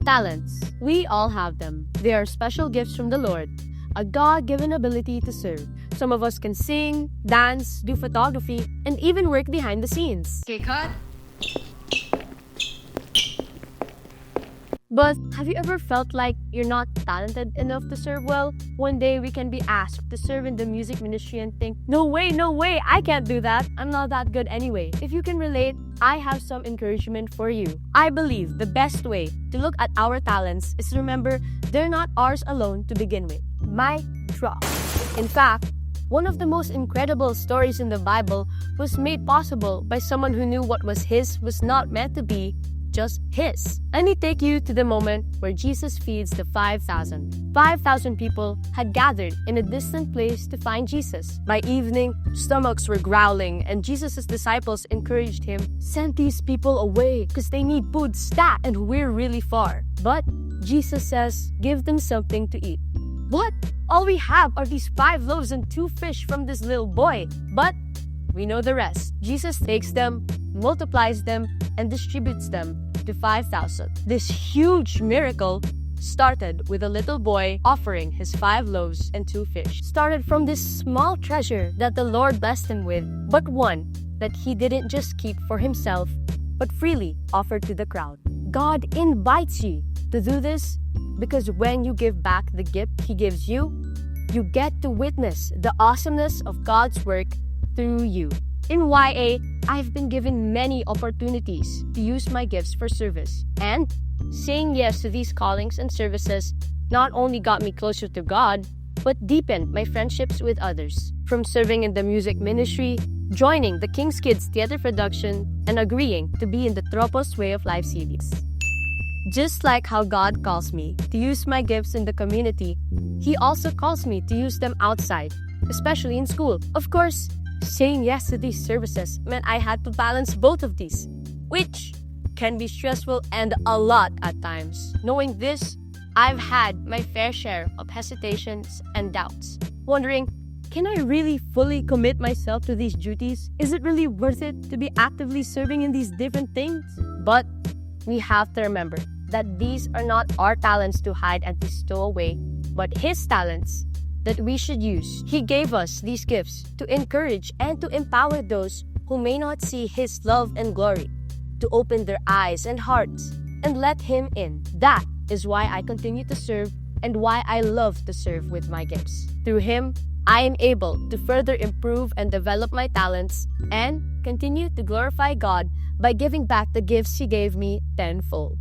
Talents. We all have them. They are special gifts from the Lord, a God-given ability to serve. Some of us can sing, dance, do photography, and even work behind the scenes. Okay, cut. But have you ever felt like you're not talented enough to serve well? One day we can be asked to serve in the music ministry and think, no way, I can't do that. I'm not that good anyway. If you can relate, I have some encouragement for you. I believe the best way to look at our talents is to remember they're not ours alone to begin with. My drop. In fact, one of the most incredible stories in the Bible was made possible by someone who knew what was his was not meant to be just his. Let me take you to the moment where Jesus feeds the 5,000. 5,000 people had gathered in a distant place to find Jesus. By evening, stomachs were growling and Jesus' disciples encouraged him, send these people away because they need food stat and we're really far. But Jesus says, give them something to eat. What? All we have are these 5 loaves and 2 fish from this little boy. But we know the rest. Jesus takes them, multiplies them, and distributes them to 5,000. This huge miracle started with a little boy offering his 5 loaves and 2 fish. Started from this small treasure that the Lord blessed him with, but one that he didn't just keep for himself, but freely offered to the crowd. God invites you to do this because when you give back the gift He gives you, you get to witness the awesomeness of God's work through you. In YA, I've been given many opportunities to use my gifts for service, and saying yes to these callings and services not only got me closer to God, but deepened my friendships with others. From serving in the music ministry, joining the King's Kids theater production, and agreeing to be in the TROPOS Way of Life series. Just like how God calls me to use my gifts in the community, He also calls me to use them outside, especially in school. Of course, saying yes to these services meant I had to balance both of these, which can be stressful and a lot at times. Knowing this, I've had my fair share of hesitations and doubts, wondering, can I really fully commit myself to these duties? Is it really worth it to be actively serving in these different things? But we have to remember that these are not our talents to hide and to stow away, but His talents that we should use. He gave us these gifts to encourage and to empower those who may not see His love and glory, to open their eyes and hearts and let Him in. That is why I continue to serve and why I love to serve with my gifts. Through Him, I am able to further improve and develop my talents and continue to glorify God by giving back the gifts He gave me tenfold.